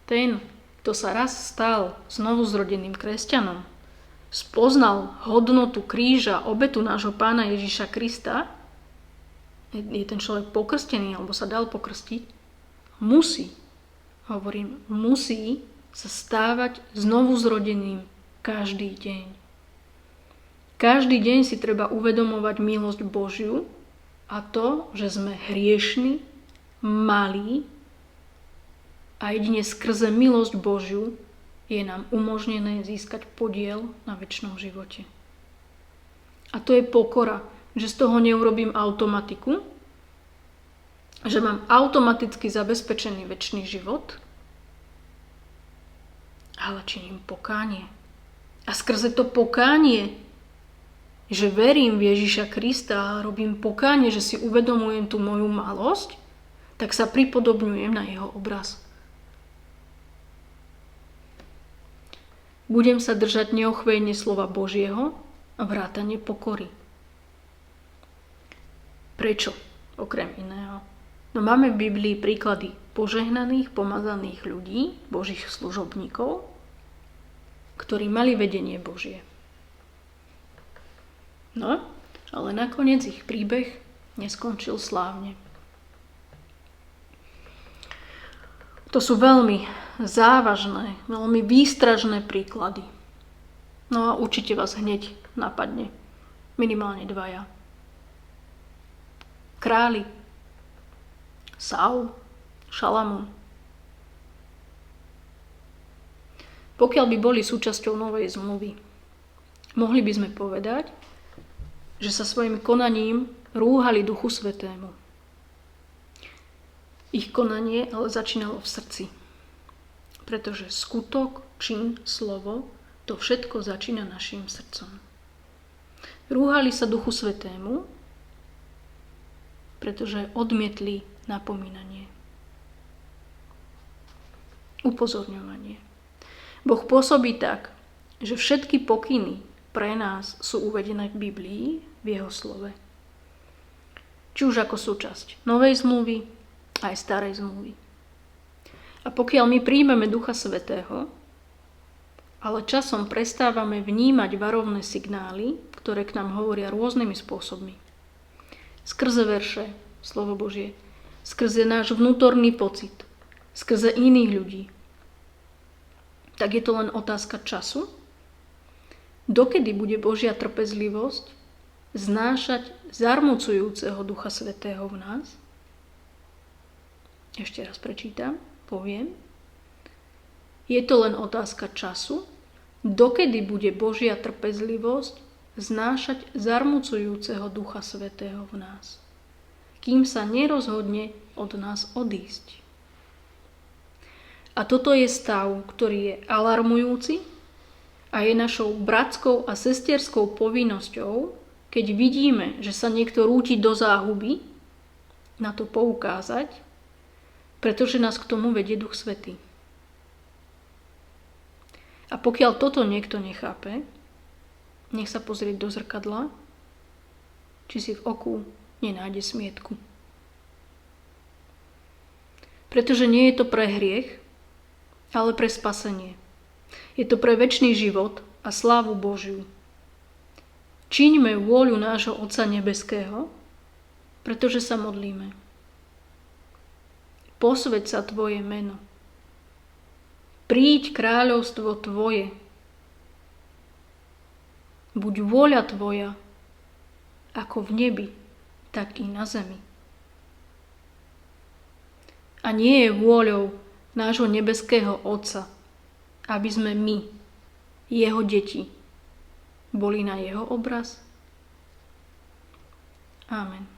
Ten, kto sa raz stal znovu zrodeným kresťanom, spoznal hodnotu kríža, obetu nášho Pána Ježiša Krista, je ten človek pokrstený alebo sa dal pokrstiť, musí sa stávať znovu zrodeným každý deň. Každý deň si treba uvedomovať milosť Božiu a to, že sme hriešni, malí a jedine skrze milosť Božiu je nám umožnené získať podiel na večnom živote. A to je pokora, že z toho neurobím automatiku, že mám automaticky zabezpečený večný život, ale činím pokánie. A skrze to pokánie, že verím v Ježiša Krista a robím pokánie, že si uvedomujem tú moju malosť, tak sa pripodobňujem na jeho obraz. Budem sa držať neochvejne slova Božieho a vrátane pokory. Prečo? Okrem iného. No máme v Biblii príklady požehnaných, pomazaných ľudí, Božích služobníkov, ktorí mali vedenie Božie. No, ale nakoniec ich príbeh neskončil slávne. To sú veľmi závažné, veľmi výstražné príklady. No a určite vás hneď napadne minimálne dvaja. Králi Saul, Šalamún. Pokiaľ by boli súčasťou novej zmluvy, mohli by sme povedať, že sa svojim konaním rúhali Duchu Svätému. Ich konanie ale začínalo v srdci, pretože skutok, čin, slovo, to všetko začína našim srdcom. Rúhali sa Duchu Svätému, pretože odmietli napomínanie. Upozorňovanie. Boh pôsobí tak, že všetky pokyny pre nás sú uvedené v Biblii, v jeho slove. Či už ako súčasť novej zmluvy, aj starej zmluvy. A pokiaľ my príjmeme Ducha Svätého, ale časom prestávame vnímať varovné signály, ktoré k nám hovoria rôznymi spôsobmi. Skrze verše, slovo Božie, skrze náš vnútorný pocit, skrze iných ľudí. Tak je to len otázka času, dokedy bude Božia trpezlivosť znášať zarmucujúceho Ducha Svätého v nás. Ešte raz prečítam, poviem. Je to len otázka času, dokedy bude Božia trpezlivosť znášať zarmucujúceho Ducha Svätého v nás, kým sa nerozhodne od nás odísť. A toto je stav, ktorý je alarmujúci a je našou bratskou a sestierskou povinnosťou, keď vidíme, že sa niekto rúti do záhuby, na to poukázať, pretože nás k tomu vedie Duch Svätý. A pokiaľ toto niekto nechápe, nech sa pozrie do zrkadla, či si v oku nenájde smietku. Pretože nie je to pre hriech, ale pre spasenie. Je to pre večný život a slávu Božiu. Čiňme vôľu nášho Otca nebeského, pretože sa modlíme. Posväť sa Tvoje meno. Príď kráľovstvo Tvoje. Buď vôľa Tvoja, ako v nebi, tak i na zemi. A nie je vôľou nášho nebeského Otca, aby sme my, jeho deti, boli na jeho obraz? Amen.